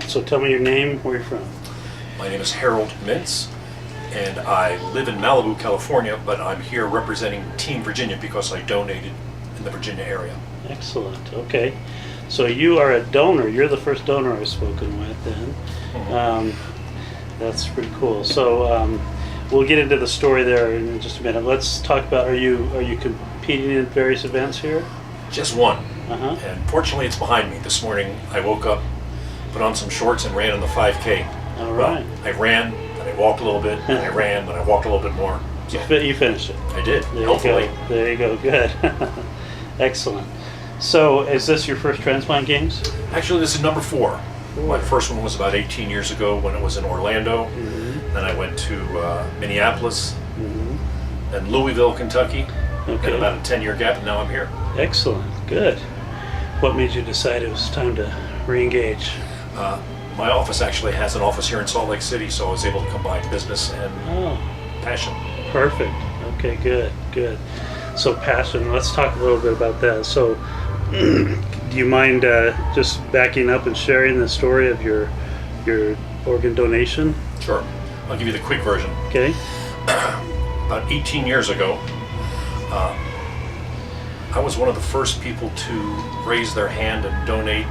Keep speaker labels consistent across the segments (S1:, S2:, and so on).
S1: right, so tell me your name, where you're from.
S2: My name is Harold Mintz, and I live in Malibu, California, but I'm here representing Team Virginia because I donated in the Virginia area.
S1: Excellent, okay. So you are a donor, you're the first donor I've spoken with then. That's pretty cool. So we'll get into the story there in just a minute. Let's talk about, are you competing in various events here?
S2: Just one, and fortunately it's behind me. This morning I woke up, put on some shorts and ran in the 5K.
S1: All right.
S2: Well, I ran, then I walked a little bit, then I ran, then I walked a little bit more. So
S1: You finished it.
S2: I did,
S1: There
S2: hopefully.
S1: you go. There you go, good. Excellent. So is this your first Transplant Games?
S2: Actually, this is number 4. My first one was about 18 years ago when it was in Orlando. Then I went to Minneapolis, then Louisville, Kentucky.
S1: Okay.
S2: Had about a 10-year gap, and now I'm here.
S1: Excellent, good. What made you decide it was time to re-engage?
S2: My office actually has an office here in Salt Lake City, so I was able to combine business and passion.
S1: Perfect. Okay, good. So passion, let's talk a little bit about that. So do you mind just backing up and sharing the story of your organ donation?
S2: Sure. I'll give you the quick version.
S1: Okay.
S2: About 18 years ago, I was one of the first people to raise their hand and donate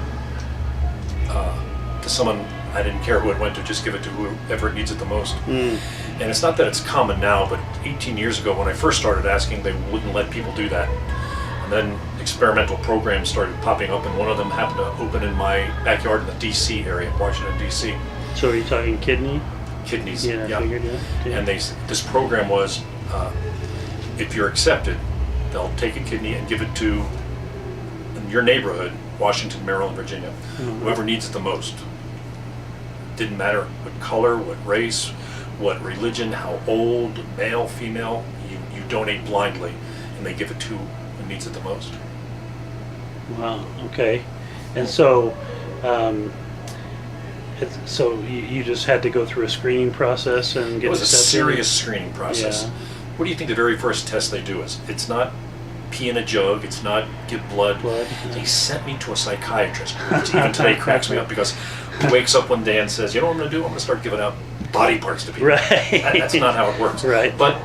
S2: to someone. I didn't care who it went to, just give it to whoever needs it the most. And it's not that it's common now, but 18 years ago when I first started asking, they wouldn't let people do that. And then experimental programs started popping up, and one of them happened to open in my backyard in the DC area, Washington, DC.
S1: So are you talking kidneys?
S2: Yeah.
S1: I figured, yeah.
S2: And this program was, if you're accepted, they'll take a kidney and give it to in your neighborhood, Washington, Maryland, Virginia, whoever needs it the most. Didn't matter what color, what race, what religion, how old, male, female, you donate blindly, and they give it to who needs it the most.
S1: Wow, okay. And so so you just had to go through a screening process and get
S2: It was a
S1: accepted?
S2: serious screening process.
S1: Yeah.
S2: What do you think the very first test they do is? It's not pee in a jug, it's not give blood. They sent me to a psychiatrist, which even today cracks me up, because he wakes up one day and says, you know what I'm going to do? I'm going to start giving out body parts to people.
S1: Right.
S2: That's not how it works.
S1: Right.
S2: But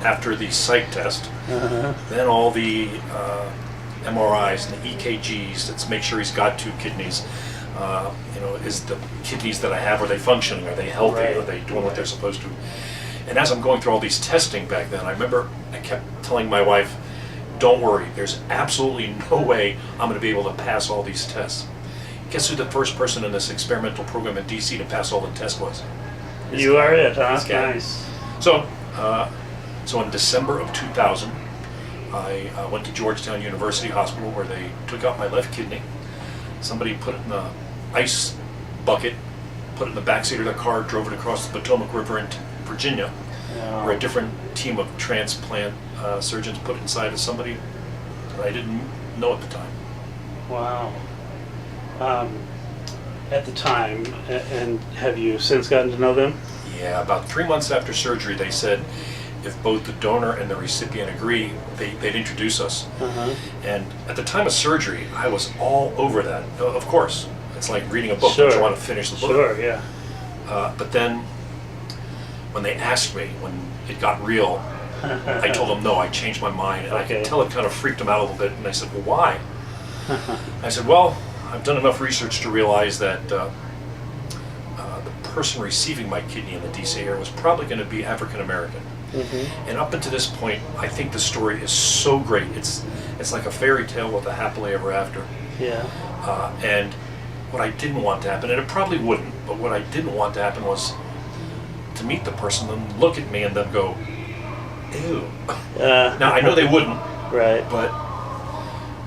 S2: after the psych test, then all the MRIs and the EKGs that make sure he's got 2 kidneys. Is the kidneys that I have, are they functioning? Are they healthy?
S1: Right.
S2: Are they doing what they're supposed to? And as I'm going through all these testing back then, I remember I kept telling my wife, don't worry, there's absolutely no way I'm going to be able to pass all these tests. Guess who the first person in this experimental program in DC to pass all the tests was?
S1: You are it, huh?
S2: This guy.
S1: Nice.
S2: So in December of 2000, I went to Georgetown University Hospital, where they took out my left kidney. Somebody put it in the ice bucket, put it in the backseat of their car, drove it across the Potomac River into Virginia, where a different team of transplant surgeons put it inside of somebody that I didn't know at the time.
S1: Wow. At the time, and have you since gotten to know them?
S2: Yeah, about 3 months after surgery, they said if both the donor and the recipient agree, they'd introduce us. And at the time of surgery, I was all over that. Of course, it's like reading a book.
S1: Sure.
S2: You want to finish the book.
S1: Sure, yeah.
S2: But then, when they asked me, when it got real, I told them no, I changed my mind. And I could tell it kind of freaked them out a little bit. And they said, well, why? I said, well, I've done enough research to realize that the person receiving my kidney in the DC area was probably going to be African American. And up until this point, I think the story is so great. It's like a fairy tale with a happily ever after.
S1: Yeah.
S2: And what I didn't want to happen, and it probably wouldn't, but what I didn't want to happen was to meet the person and look at me and then go, ew. Now, I know they wouldn't,
S1: Right.
S2: but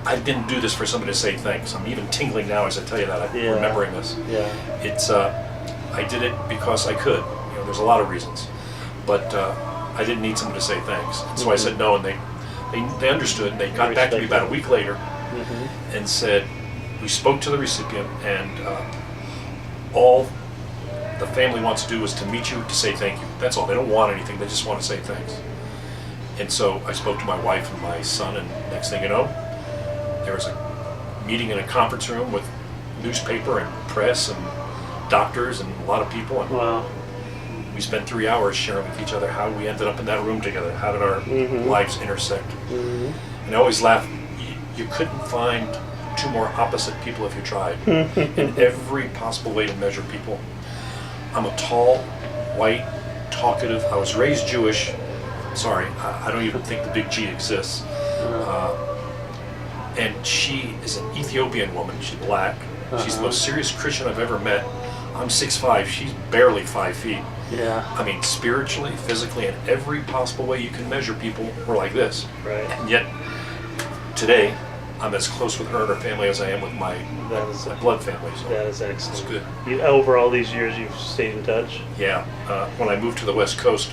S2: I didn't do this for somebody to say thanks. I'm even tingling now as I tell you that. I'm remembering this.
S1: Yeah.
S2: It's I did it because I could. There's a lot of reasons, but I didn't need someone to say thanks. And so I said no, and they understood. And they got back to me about a week later and said, we spoke to the recipient, and all the family wants to do is to meet you to say thank you. That's all. They don't want anything. They just want to say thanks. And so I spoke to my wife and my son, and next thing you know, there was a meeting in a conference room with newspaper and press, and doctors and a lot of people. And
S1: Wow.
S2: we spent 3 hours sharing with each other how we ended up in that room together. How did our lives intersect? And I always laugh. You couldn't find two more opposite people if you tried. In every possible way to measure people. I'm a tall, white, talkative. I was raised Jewish. Sorry, I don't even think the big G exists. And she is an Ethiopian woman. She's black. She's the most serious Christian I've ever met. I'm 6'5". She's barely 5 feet.
S1: Yeah.
S2: I mean, spiritually, physically, in every possible way you can measure people, we're like this.
S1: Right.
S2: And yet, today, I'm as close with her and her family as I am with my blood family. So
S1: That is excellent.
S2: it's good.
S1: Over all these years, you've stayed in touch?
S2: Yeah. When I moved to the West Coast,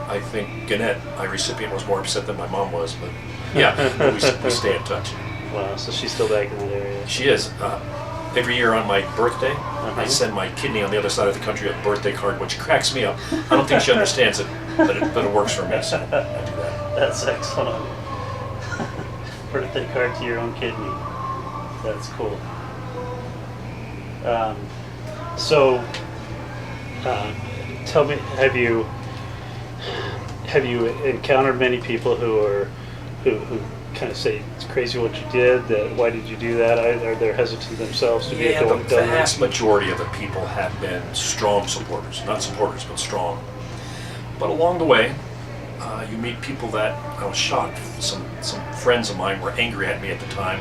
S2: I think Gannett, my recipient, was more upset than my mom was. But yeah, we stay in touch.
S1: Wow, so she's still back in that area.
S2: She is. Every year on my birthday, I send my kidney on the other side of the country a birthday card, which cracks me up. I don't think she understands it, but it works for me, so I do that.
S1: That's excellent. Birthday card to your own kidney. That's cool. Tell me, have you encountered many people who kind of say it's crazy what you did? That why did you do that? Are they hesitant themselves to be a
S2: The
S1: donor?
S2: vast majority of the people have been strong supporters, not supporters, but strong. But along the way, you meet people that I was shocked. Some friends of mine were angry at me at the time.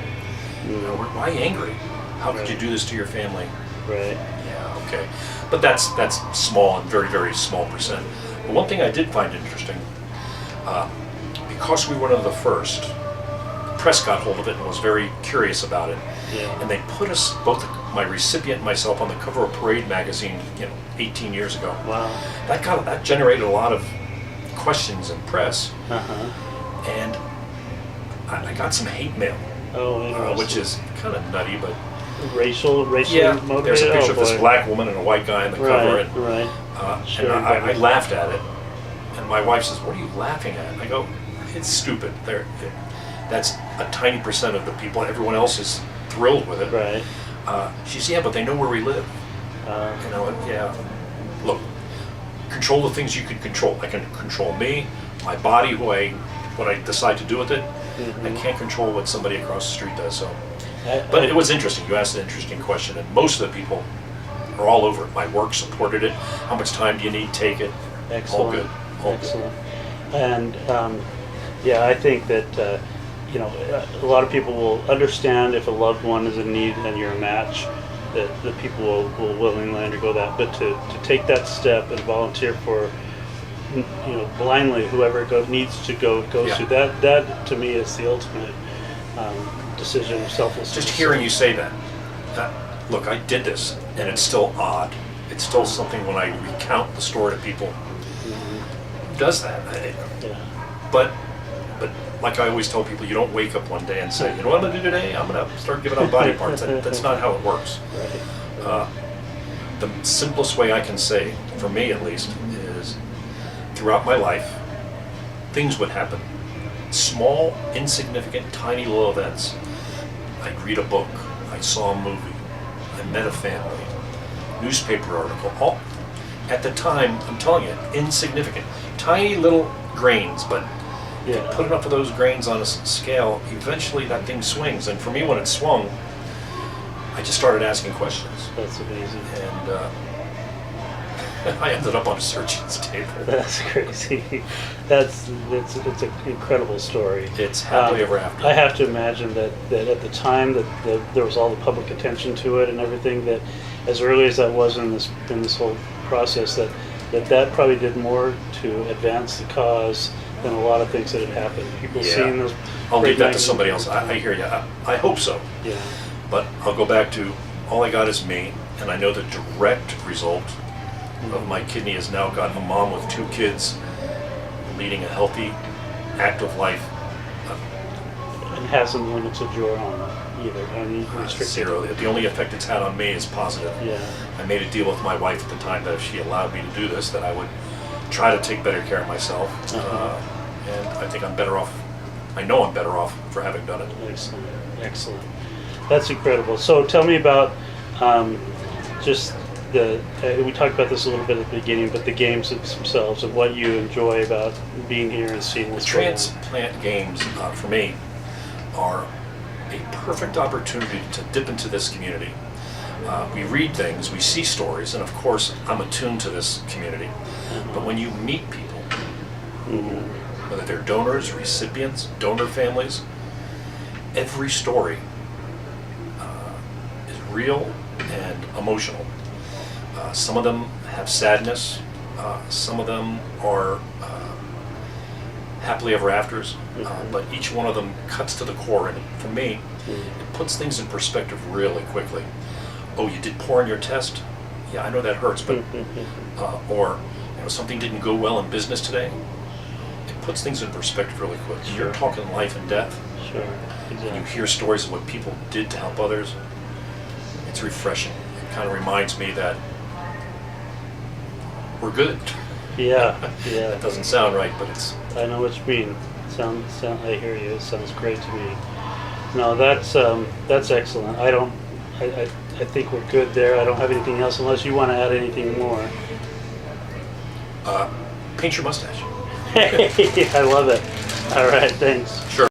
S2: Why angry? How could you do this to your family?
S1: Right.
S2: Yeah, okay. But that's small and very, very small percent. But one thing I did find interesting, because we were one of the first, the press got hold of it and was very curious about it.
S1: Yeah.
S2: And they put us, both my recipient and myself, on the cover of Parade magazine, 18 years ago.
S1: Wow.
S2: That generated a lot of questions and press. And I got some hate mail, which is kind of nutty, but
S1: racial motivated.
S2: There's a picture of this black woman and a white guy on the cover, and
S1: Sure,
S2: and I laughed at it. And my wife says, "What are you laughing at?" And I go, "It's stupid. That's a tiny percent of the people. Everyone else is thrilled with it."
S1: Right.
S2: She says, "Yeah, but they know where we live." Yeah. Look, control the things you can control. I can control me, my body, what I decide to do with it. I can't control what somebody across the street does. So, but it was interesting. You asked an interesting question, and most of the people are all over it. My work supported it. How much time do you need? Take it.
S1: Excellent.
S2: All good.
S1: Excellent. And I think that a lot of people will understand if a loved one is in need and you're a match, that the people will willingly undergo that. But to take that step and volunteer for, blindly, whoever needs to goes through that to me is the ultimate decision of selflessness.
S2: Just hearing you say that, look, I did this, and it's still odd. It's still something when I recount the story to people. Does that? But like I always tell people, you don't wake up one day and say, you know what I'm going to do today? I'm going to start giving out body parts. That's not how it works.
S1: Right.
S2: The simplest way I can say, for me at least, is throughout my life, things would happen. Small, insignificant, tiny little events. I'd read a book. I saw a movie. I met a family. Newspaper article. All, at the time, I'm telling you, insignificant. Tiny little grains, but put enough of those grains on a scale, eventually that thing swings. And for me, when it swung, I just started asking questions.
S1: That's amazing.
S2: And I ended up on a surgeon's table.
S1: That's crazy. It's an incredible story.
S2: It's happily ever after.
S1: I have to imagine that at the time that there was all the public attention to it and everything, that as early as that was in this whole process, that probably did more to advance the cause than a lot of things that had happened. People seeing those.
S2: I'll leave that to somebody else. I hear you. I hope so.
S1: Yeah.
S2: But I'll go back to all I got is me, and I know the direct result of my kidney has now got a mom with 2 kids, leading a healthy, active life.
S1: And hasn't limited your own either.
S2: Zero. The only effect it's had on me is positive.
S1: Yeah.
S2: I made a deal with my wife at the time that if she allowed me to do this, that I would try to take better care of myself. And I think I'm better off. I know I'm better off for having done it.
S1: Excellent. That's incredible. So tell me about just we talked about this a little bit at the beginning, but the games themselves and what you enjoy about being here and seeing
S2: The
S1: this go on.
S2: transplant games, for me, are a perfect opportunity to dip into this community. We read things, we see stories, and of course, I'm attuned to this community. But when you meet people, whether they're donors, recipients, donor families, every story is real and emotional. Some of them have sadness, some of them are happily ever afters, but each one of them cuts to the core, and for me, it puts things in perspective really quickly. Oh, you did poor on your test? Yeah, I know that hurts, but or something didn't go well in business today. It puts things in perspective really quick.
S1: Sure.
S2: You're talking life and death.
S1: Sure,
S2: You
S1: exactly.
S2: hear stories of what people did to help others. It's refreshing. It kind of reminds me that we're good.
S1: Yeah, yeah.
S2: That doesn't sound right, but it's.
S1: I know what you mean. I hear you. It sounds great to me. No, that's excellent. I think we're good there. I don't have anything else unless you want to add anything more.
S2: Paint your mustache.
S1: I love it. All right, thanks.
S2: Sure.